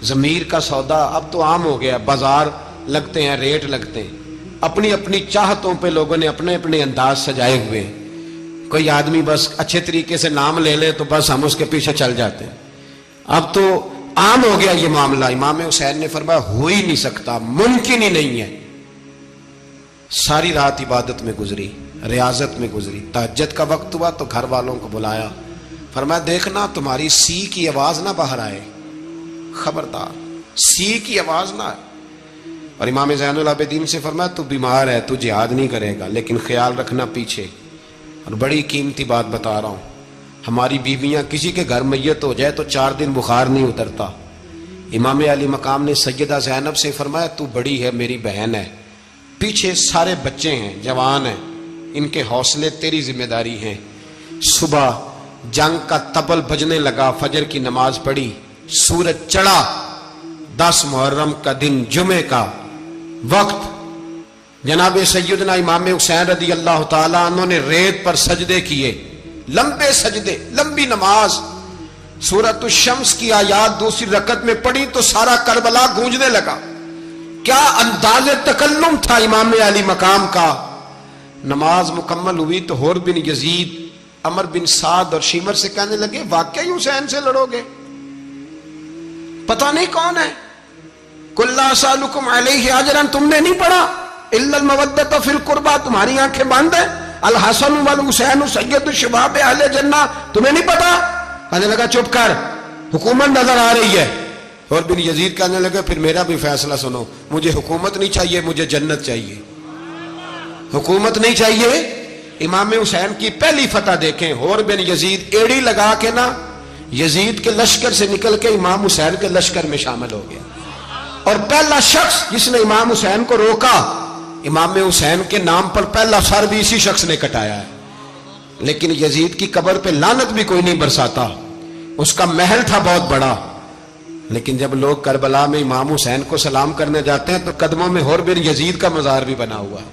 A: ضمیر کا سودا اب تو عام ہو گیا, بازار لگتے ہیں, ریٹ لگتے ہیں, اپنی اپنی چاہتوں پہ لوگوں نے اپنے اپنے انداز سجائے ہوئے. کوئی آدمی بس اچھے طریقے سے نام لے لے تو بس ہم اس کے پیچھے چل جاتے ہیں. اب تو عام ہو گیا یہ معاملہ. امام حسین نے فرمایا ہو ہی نہیں سکتا, ممکن ہی نہیں ہے. ساری رات عبادت میں گزری, ریاضت میں گزری. تہجد کا وقت ہوا تو گھر والوں کو بلایا, فرمایا دیکھنا تمہاری سی کی آواز نہ باہر آئے, خبردار سی کی آواز نہ آئے. اور امام زین العابدین سے فرمایا تو بیمار ہے, تو جہاد نہیں کرے گا, لیکن خیال رکھنا پیچھے. اور بڑی قیمتی بات بتا رہا ہوں, ہماری بیویاں کسی کے گھر میت ہو جائے تو 4 دن بخار نہیں اترتا. امام علی مقام نے سیدہ زینب سے فرمایا تو بڑی ہے، میری بہن ہے، پیچھے سارے بچے ہیں، جوان ہیں، ان کے حوصلے تیری ذمہ داری ہیں۔ صبح جنگ کا طبل بجنے لگا، فجر کی نماز پڑھی، سورج چڑھا، 10 محرم کا دن، جمعے کا وقت، جناب سیدنا امام حسین رضی اللہ تعالیٰ عنہ نے ریت پر سجدے کیے، لمبے سجدے، لمبی نماز، سورۃ الشمس کی آیات دوسری رکعت میں پڑھی تو سارا کربلا گونجنے لگا۔ کیا انداز تکلم تھا امام علی مقام کا۔ نماز مکمل ہوئی تو حور بن یزید، عمر بن سعد اور شیمر سے کہنے لگے واقعی حسین سے لڑو گے؟ پتہ نہیں کون ہے۔ قل لا اسألکم علیہ اجرا، تم نے نہیں پڑھا؟ الا المودۃ فی القربى، تمہاری آنکھیں بند ہیں۔ الحسن والحسین سید الشباب اہل جنہ، تمہیں نہیں پتا؟ کہنے لگا چپ کر، حکومت نظر آ رہی ہے۔ اور بن یزید کہنے لگا پھر میرا بھی فیصلہ سنو، مجھے حکومت نہیں چاہیے، مجھے جنت چاہیے۔ حکومت نہیں چاہیے۔ امام حسین کی پہلی فتح دیکھیں، اور بن یزید ایڑی لگا کے نا یزید کے لشکر سے نکل کے امام حسین کے لشکر میں شامل ہو گیا، اور پہلا شخص جس نے امام حسین کو روکا، امام حسین کے نام پر پہلا سر بھی اسی شخص نے کٹایا ہے۔ لیکن یزید کی قبر پہ لعنت بھی کوئی نہیں برساتا، اس کا محل تھا بہت بڑا، لیکن جب لوگ کربلا میں امام حسین کو سلام کرنے جاتے ہیں تو قدموں میں حور بن یزید کا مزار بھی بنا ہوا ہے،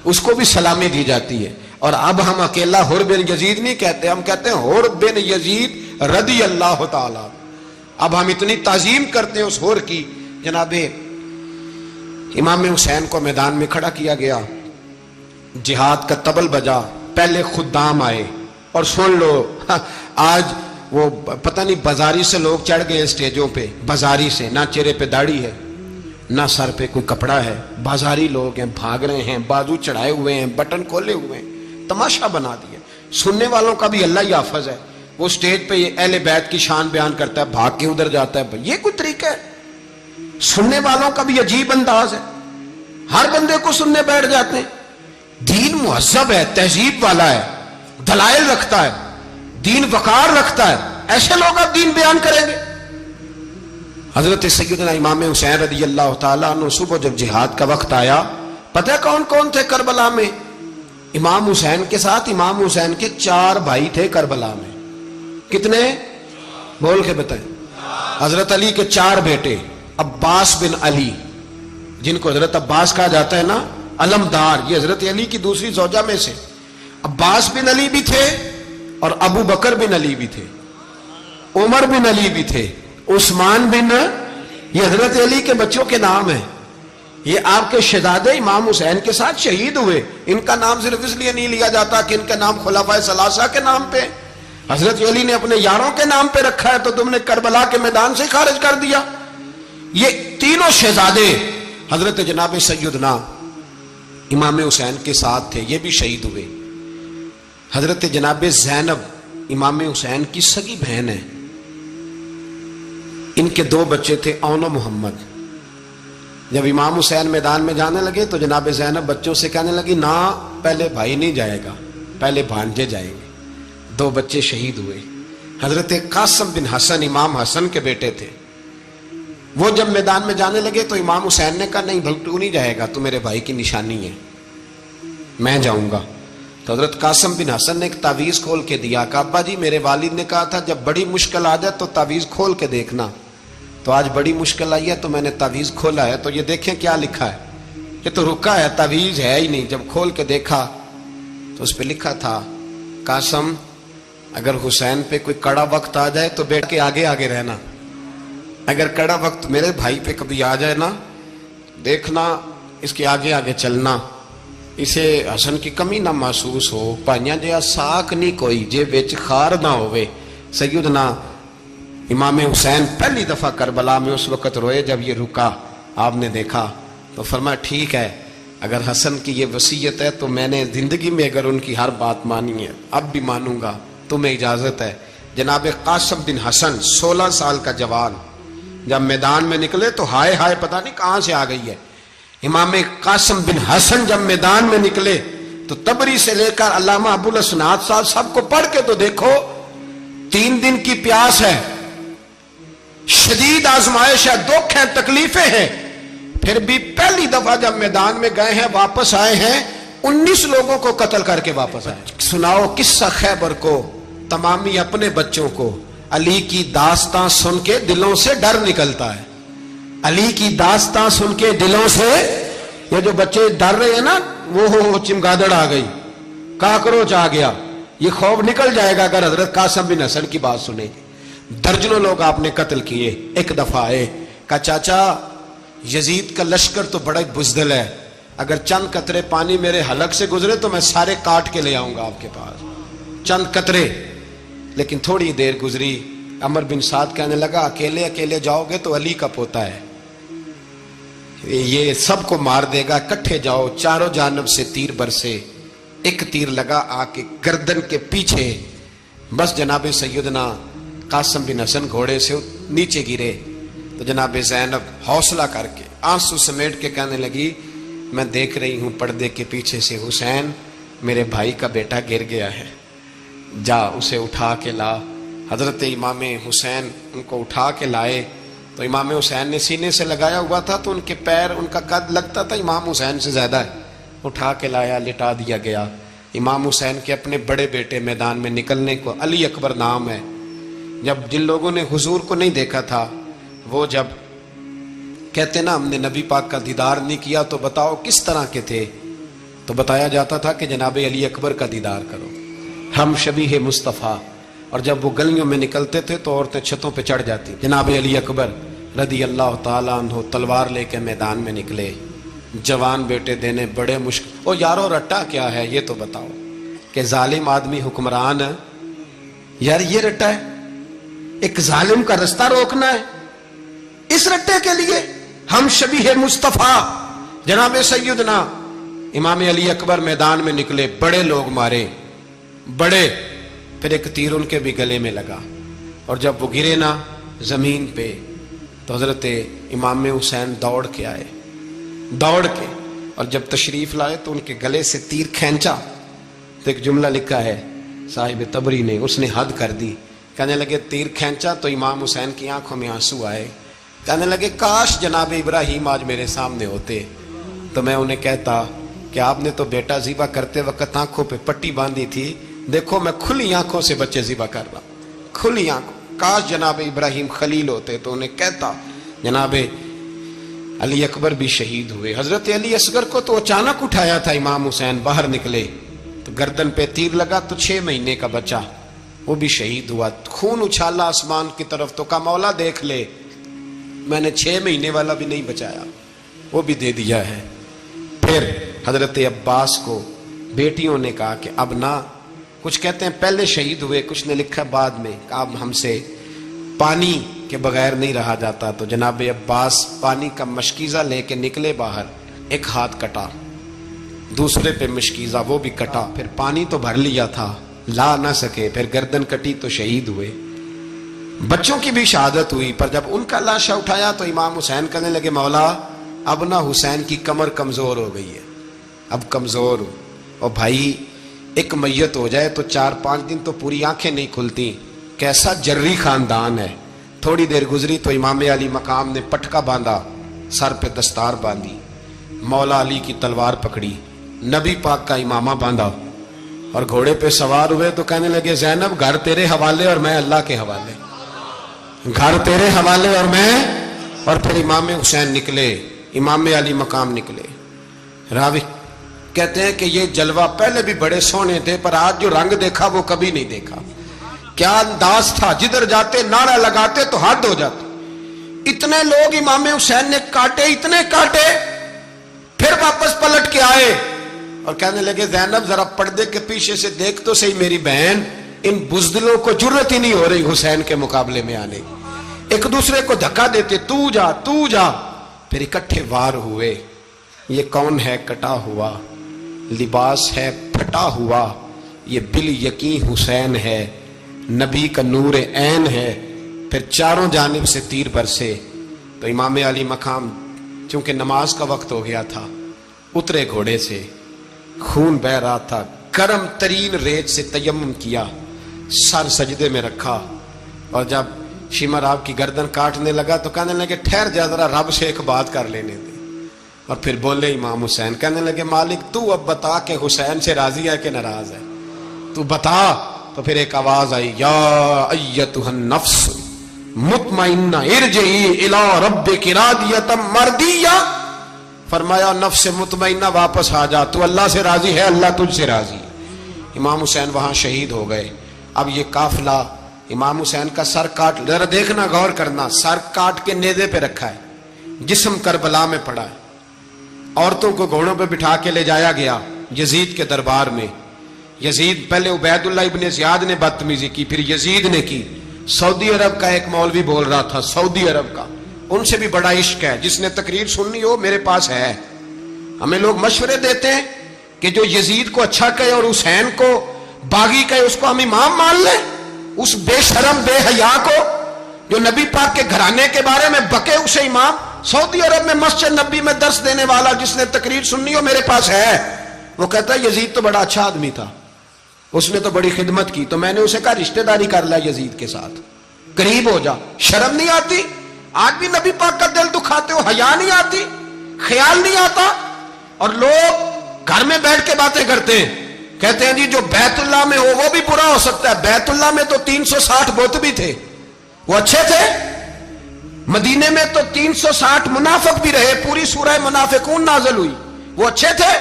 A: اس کو بھی سلامی دی جاتی ہے۔ اور اب ہم اکیلا حور بن یزید نہیں کہتے، ہم کہتے ہیں حور بن یزید رضی اللہ تعالی۔ اب ہم اتنی تعظیم کرتے ہیں اس حور کی۔ جناب امام حسین کو میدان میں کھڑا کیا گیا، جہاد کا طبل بجا، پہلے خدام آئے، اور سن لو آج وہ پتہ نہیں بازاری سے لوگ چڑھ گئے اسٹیجوں پہ، بازاری سے، نہ چہرے پہ داڑھی ہے، نہ سر پہ کوئی کپڑا ہے، بازاری لوگ ہیں، بھاگ رہے ہیں، بازو چڑھائے ہوئے ہیں، بٹن کھولے ہوئے ہیں، تماشا بنا دیا۔ سننے والوں کا بھی اللہ ہی حافظ ہے، وہ اسٹیج پہ اہل بیت کی شان بیان کرتا ہے، بھاگ کے ادھر جاتا ہے، یہ کوئی طریقہ ہے؟ سننے والوں کا بھی عجیب انداز ہے، ہر بندے کو سننے بیٹھ جاتے ہیں۔ دین مہذب ہے، تہذیب والا ہے، دلائل رکھتا ہے، دین وقار رکھتا ہے، ایسے لوگ اب دین بیان کریں گے؟ حضرت سیدنا امام حسین رضی اللہ تعالیٰ عنہ صبح جب جہاد کا وقت آیا، پتہ ہے کون کون تھے کربلا میں؟ امام حسین کے ساتھ امام حسین کے 4 بھائی تھے کربلا میں۔ کتنے؟ بول کے بتائیں۔ حضرت علی کے 4 بیٹے، عباس بن علی، جن کو حضرت عباس کہا جاتا ہے نا، علمدار، یہ حضرت علی کی دوسری زوجہ میں سے عباس بن علی بھی تھے، اور ابو بکر بن علی بھی تھے، عمر بن علی بھی تھے، عثمان بن، یہ حضرت علی کے بچوں کے نام ہیں۔ یہ آپ کے شہزادے امام حسین کے ساتھ شہید ہوئے، ان کا نام صرف اس لیے نہیں لیا جاتا کہ ان کا نام خلفائے ثلاثہ کے نام پہ، حضرت علی نے اپنے یاروں کے نام پہ رکھا ہے، تو تم نے کربلا کے میدان سے خارج کر دیا۔ یہ تینوں شہزادے حضرت جناب سیدنا امام حسین کے ساتھ تھے، یہ بھی شہید ہوئے۔ حضرت جناب زینب امام حسین کی سگی بہن ہے، ان کے 2 بچے تھے، اون و محمد۔ جب امام حسین میدان میں جانے لگے تو جناب زینب بچوں سے کہنے لگی نہ، پہلے بھائی نہیں جائے گا، پہلے بھانجے جائیں گے۔ 2 بچے شہید ہوئے۔ حضرت قاسم بن حسن امام حسن کے بیٹے تھے، وہ جب میدان میں جانے لگے تو امام حسین نے کہا نہیں بھائی تو نہیں جائے گا، تو میرے بھائی کی نشانی ہے، میں جاؤں گا۔ تو حضرت قاسم بن حسن نے ایک تعویذ کھول کے دیا کہ ابا جی میرے والد نے کہا تھا جب بڑی مشکل آ جائے تو تعویذ کھول کے دیکھنا، تو آج بڑی مشکل آئی ہے تو میں نے تعویذ کھولا ہے، تو یہ دیکھیں کیا لکھا ہے، یہ تو رکا ہے، تعویذ ہے ہی نہیں۔ جب کھول کے دیکھا تو اس پہ لکھا تھا قاسم اگر حسین پہ کوئی کڑا وقت آ جائے تو بیٹھ کے آگے آگے رہنا، اگر کڑا وقت میرے بھائی پہ کبھی آ جائے نا، دیکھنا اس کے آگے آگے چلنا، اسے حسن کی کمی نہ محسوس ہو، پائیاں جیا ساک نہیں کوئی جے وچ خار نہ ہوئے۔ سیدنا امام حسین پہلی دفعہ کربلا میں اس وقت روئے جب یہ رکا، آپ نے دیکھا تو فرمایا ٹھیک ہے، اگر حسن کی یہ وصیت ہے تو میں نے زندگی میں اگر ان کی ہر بات مانی ہے اب بھی مانوں گا، تمہیں اجازت ہے۔ جناب قاسم بن حسن 16 سال کا جوان جب میدان میں نکلے تو ہائے ہائے پتہ نہیں کہاں سے آ گئی ہے۔ امام قاسم بن حسن جب میدان میں نکلے تو تبری سے لے کر علامہ ابو الاسناد صاحب سب کو پڑھ کے تو دیکھو، 3 دن کی پیاس ہے، شدید آزمائش ہے، دکھ ہے، تکلیفیں ہیں، پھر بھی پہلی دفعہ جب میدان میں گئے ہیں واپس آئے ہیں 19 لوگوں کو قتل کر کے واپس آئے. سناؤ قصہ خیبر کو تمامی اپنے بچوں کو. علی کی داستان سن کے دلوں سے ڈر نکلتا ہے. علی کی داستان سن کے دلوں سے یہ جو بچے ڈر رہے ہیں نا، وہ چمگادڑ آ گئی، کاکروچ آ گیا، یہ خوف نکل جائے گا اگر حضرت قاسم بن حسن کی بات سنیں. درجنوں لوگ آپ نے قتل کیے. ایک دفعہ آئے، کہا چاچا یزید کا لشکر تو بڑا بزدل ہے، اگر چند قطرے پانی میرے حلق سے گزرے تو میں سارے کاٹ کے لے آؤں گا آپ کے پاس، چند قطرے. لیکن تھوڑی دیر گزری، عمر بن سعد کہنے لگا اکیلے اکیلے جاؤ گے تو علی کا پوتا ہے، یہ سب کو مار دے گا، کٹھے جاؤ. چاروں جانب سے تیر برسے، ایک تیر لگا آ کے گردن کے پیچھے، بس جناب سیدنا قاسم بن حسن گھوڑے سے نیچے گرے. تو جناب زینب حوصلہ کر کے آنسو سمیٹ کے کہنے لگی میں دیکھ رہی ہوں پردے کے پیچھے سے حسین میرے بھائی کا بیٹا گر گیا ہے، جا اسے اٹھا کے لا. حضرت امام حسین ان کو اٹھا کے لائے تو امام حسین نے سینے سے لگایا ہوا تھا تو ان کے پیر، ان کا قد لگتا تھا امام حسین سے زیادہ ہے. اٹھا کے لایا، لٹا دیا گیا. امام حسین کے اپنے بڑے بیٹے میدان میں نکلنے کو، علی اکبر نام ہے، جب جن لوگوں نے حضور کو نہیں دیکھا تھا وہ جب کہتے نا ہم نے نبی پاک کا دیدار نہیں کیا تو بتاؤ کس طرح کے تھے، تو بتایا جاتا تھا کہ جناب علی اکبر کا دیدار کرو، ہم شبیہ مصطفیٰ. اور جب وہ گلیوں میں نکلتے تھے تو عورتیں چھتوں پہ چڑھ جاتی. جناب علی اکبر رضی اللہ تعالیٰ عنہ تلوار لے کے میدان میں نکلے، جوان بیٹے دینے بڑے مشکل. او یارو رٹا کیا ہے یہ تو بتاؤ، کہ ظالم آدمی حکمران ہے یار، یہ رٹا ہے، ایک ظالم کا رستہ روکنا ہے، اس رٹے کے لیے ہم شبیہ مصطفیٰ. جناب سیدنا امام علی اکبر میدان میں نکلے، بڑے لوگ مارے، بڑے، پھر ایک تیر ان کے بھی گلے میں لگا، اور جب وہ گرے نا زمین پہ تو حضرت امام حسین دوڑ کے آئے، دوڑ کے، اور جب تشریف لائے تو ان کے گلے سے تیر کھینچا تو ایک جملہ لکھا ہے صاحب تبری نے، اس نے حد کر دی. کہنے لگے تیر کھینچا تو امام حسین کی آنکھوں میں آنسو آئے. کہنے لگے کاش جناب ابراہیم آج میرے سامنے ہوتے تو میں انہیں کہتا کہ آپ نے تو بیٹا ذبح کرتے وقت آنکھوں پہ پٹی باندھی تھی، دیکھو میں کھلی آنکھوں سے بچے ذبح کر رہا ہوں، کھلی آنکھوں. کاش جناب ابراہیم خلیل ہوتے تو انہیں کہتا. جناب علی اکبر بھی شہید ہوئے. حضرت علی اصغر کو تو اچانک اٹھایا تھا امام حسین، باہر نکلے تو گردن پہ تیر لگا تو 6 مہینے کا بچہ وہ بھی شہید ہوا. خون اچھالا آسمان کی طرف تو کہا مولا دیکھ لے، میں نے 6 مہینے والا بھی نہیں بچایا، وہ بھی دے دیا ہے. پھر حضرت عباس کو بیٹیوں نے کہا کہ اب نہ، کچھ کہتے ہیں پہلے شہید ہوئے، کچھ نے لکھا بعد میں، کہ اب ہم سے پانی کے بغیر نہیں رہا جاتا. تو جناب عباس پانی کا مشکیزہ لے کے نکلے باہر، ایک ہاتھ کٹا، دوسرے پہ مشکیزہ وہ بھی کٹا، پھر پانی تو بھر لیا تھا لا نہ سکے، پھر گردن کٹی تو شہید ہوئے. بچوں کی بھی شہادت ہوئی. پر جب ان کا لاشا اٹھایا تو امام حسین کہنے لگے مولا اب نہ حسین کی کمر کمزور ہو گئی ہے، اب کمزور ہو، اور بھائی ایک میت ہو جائے تو 4-5 دن تو پوری آنکھیں نہیں کھلتی، کیسا جری خاندان ہے. تھوڑی دیر گزری تو امام علی مقام نے پٹکا باندھا، سر پہ دستار باندھی، مولا علی کی تلوار پکڑی، نبی پاک کا امامہ باندھا اور گھوڑے پہ سوار ہوئے. تو کہنے لگے زینب گھر تیرے حوالے اور میں اللہ کے حوالے، گھر تیرے حوالے اور میں. اور پھر امام حسین نکلے، امام علی مقام نکلے. راوی کہتے ہیں کہ یہ جلوہ پہلے بھی بڑے سونے تھے پر آج جو رنگ دیکھا وہ کبھی نہیں دیکھا. کیا انداز تھا، جدھر جاتے نعرہ لگاتے تو حد ہو جاتے. اتنے لوگ امام حسین نے کاٹے، اتنے کاٹے، پھر واپس پلٹ کے آئے اور کہنے لگے زینب ذرا پردے کے پیچھے سے دیکھ تو صحیح میری بہن، ان بزدلوں کو جرت ہی نہیں ہو رہی حسین کے مقابلے میں آنے. ایک دوسرے کو دھکا دیتے، تو جا تو جا. پھر اکٹھے وار ہوئے. یہ کون ہے کٹا ہوا، لباس ہے پھٹا ہوا، یہ بال یقین حسین ہے، نبی کا نور عین ہے. پھر چاروں جانب سے تیر برسے. تو امام علی مقام چونکہ نماز کا وقت ہو گیا تھا، اترے گھوڑے سے، خون بہ رہا تھا، گرم ترین ریت سے تیمم کیا، سر سجدے میں رکھا، اور جب شمر آپ کی گردن کاٹنے لگا تو کہنے لگے ٹھہر جا ذرا رب سے ایک بات کر لینے دے. اور پھر بولے امام حسین, کہنے لگے مالک تو اب بتا کہ حسین سے راضی ہے کہ ناراض ہے, تو بتا. تو پھر ایک آواز آئی, یا ایتھا النفس مطمئنہ ارجعی الی ربک راضیۃ مرضیہ. فرمایا نفس مطمئنہ واپس آ جا, تو اللہ سے راضی ہے, اللہ تجھ سے راضی. امام حسین وہاں شہید ہو گئے. اب یہ قافلہ امام حسین کا سر کاٹ, ذرا دیکھنا غور کرنا, سر کاٹ کے نیزے پہ رکھا ہے, جسم کربلا میں پڑا ہے. عورتوں کو گھوڑوں پہ بٹھا کے لے جایا گیا یزید کے دربار میں. یزید پہلے عبید اللہ ابن زیاد نے بدتمیزی کی, پھر یزید نے کی. سعودی عرب کا ایک مولوی بول رہا تھا, سعودی عرب کا, ان سے بھی بڑا عشق ہے, جس نے تقریر سننی ہو میرے پاس ہے. ہمیں لوگ مشورے دیتے ہیں کہ جو یزید کو اچھا کہے اور حسین کو باغی کہے اس کو ہم امام مان لیں. اس بے شرم بے حیا کو جو نبی پاک کے گھرانے کے بارے میں بکے اسے امام. سعودی عرب میں مسجد نبی میں درس دینے والا جس نے تقریر سننی ہو میرے پاس ہے. وہ کہتا ہے یزید تو بڑا اچھا آدمی تھا, اس نے تو بڑی خدمت کی. تو میں نے اسے کہا رشتہ داری کر لیا یزید کے ساتھ, قریب ہو جا. شرم نہیں آتی؟ آج بھی نبی پاک کا دل دکھاتے ہو, حیا نہیں آتی, خیال نہیں آتا. اور لوگ گھر میں بیٹھ کے باتیں کرتے ہیں, کہتے ہیں جی جو بیت اللہ میں ہو وہ بھی برا ہو سکتا ہے. بیت اللہ میں تو 360 بت بھی تھے, وہ اچھے تھے. مدینے میں تو 360 منافق بھی رہے, پوری سورہ منافقون نازل ہوئی, وہ اچھے تھے.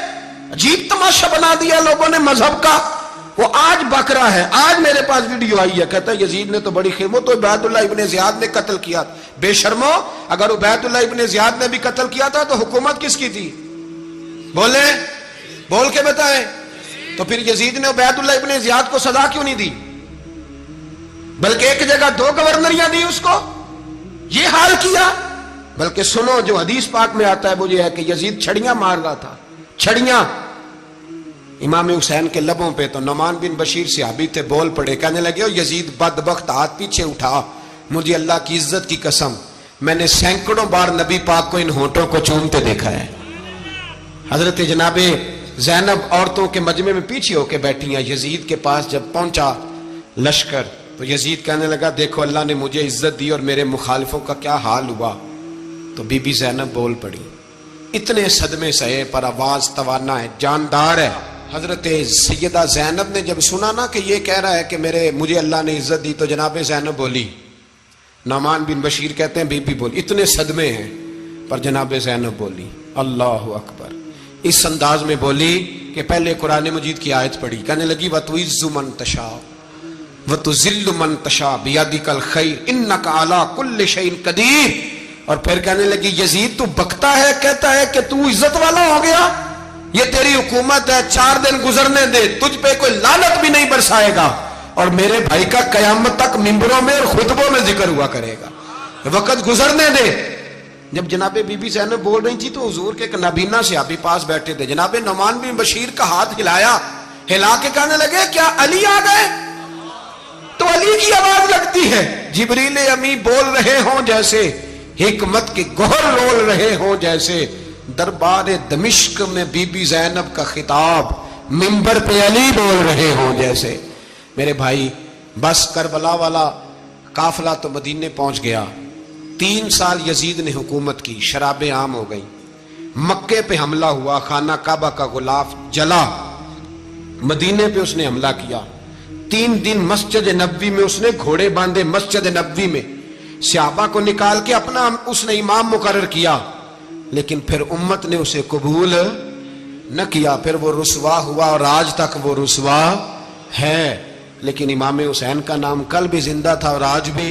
A: عجیب تماشا بنا دیا لوگوں نے مذہب کا. وہ آج بک رہا ہے, آج میرے پاس ویڈیو آئی ہے, کہتا ہے یزید نے تو بڑی خدمت, تو عبید اللہ ابن زیاد نے قتل کیا. بے شرمو, اگر عبید اللہ ابن زیاد نے بھی قتل کیا تھا تو حکومت کس کی تھی؟ بولے, بول کے بتائیں. تو پھر یزید نے عبید اللہ ابن زیاد کو سزا کیوں نہیں دی, بلکہ ایک جگہ 2 گورنریاں دی اس کو, یہ حال کیا. بلکہ سنو جو حدیث پاک میں آتا ہے وہ یہ ہے کہ یزید چھڑیاں مار رہا تھا, چھڑیاں. امام حسین کے لبوں پہ تو نعمان بن بشیر صحابی تھے, بول پڑے, کہنے لگے او یزید بدبخت, ہاتھ پیچھے اٹھا, مجھے اللہ کی عزت کی قسم میں نے سینکڑوں بار نبی پاک کو ان ہونٹوں کو چومتے دیکھا ہے. حضرت جناب زینب عورتوں کے مجمع میں پیچھے ہو کے بیٹھی ہیں. یزید کے پاس جب پہنچا لشکر تو یزید کہنے لگا دیکھو اللہ نے مجھے عزت دی اور میرے مخالفوں کا کیا حال ہوا. تو بی بی زینب بول پڑی, اتنے صدمے سہے پر آواز توانا ہے, جاندار ہے. حضرت سیدہ زینب نے جب سنا نا کہ یہ کہہ رہا ہے کہ مجھے اللہ نے عزت دی, تو جناب زینب بولی. نعمان بن بشیر کہتے ہیں بی بی بولی, اتنے صدمے ہیں پر جناب زینب بولی اللہ اکبر. اس انداز میں بولی کہ پہلے قرآن مجید کی آیت پڑھی, کہنے لگی وَتُعِزُّ مَن تَشَاءُ وَتُذِلُّ مَن تَشَاءُ بِيَدِكَ الْخَيْرُ إِنَّكَ عَلَىٰ كُلِّ شَيْءٍ قَدِيرٌ. اور پھر کہنے لگی یزید تو بکتا ہے, کہتا ہے کہ تو عزت والا ہو گیا, یہ تیری حکومت ہے, 4 دن گزرنے دے, تجھ پہ کوئی لعنت بھی نہیں برسائے گا, اور میرے بھائی کا قیامت تک ممبروں میں اور خطبوں میں ذکر ہوا کرے گا, وقت گزرنے دے. جب جناب بی بی زینب بول رہی تھی تو حضور کے ایک نابینا صحابی پاس بیٹھے تھے, جناب نعمان بن بشیر کا ہاتھ ہلایا, ہلا کے کہنے لگے کیا علی آ گئے؟ تو علی کی آواز لگتی ہے, جبریل امی بول رہے ہوں جیسے, حکمت کے گوہر رول رہے ہوں جیسے, دربار دمشق میں بی بی زینب کا خطاب منبر پہ علی بول رہے ہوں جیسے. میرے بھائی بس کربلا والا قافلہ تو مدینے پہنچ گیا. 3 سال یزید نے حکومت کی, شرابیں عام ہو گئیں, مکے پہ حملہ ہوا, خانہ کعبہ کا غلاف جلا, مدینے پہ اس نے حملہ کیا. 3 دن مسجد نبوی میں اس نے گھوڑے باندھے, مسجد نبوی میں صحابہ کو نکال کے اپنا اس نے امام مقرر کیا, لیکن پھر امت نے اسے قبول نہ کیا. پھر وہ رسوا ہوا اور آج تک وہ رسوا ہے. لیکن امام حسین کا نام کل بھی زندہ تھا اور آج بھی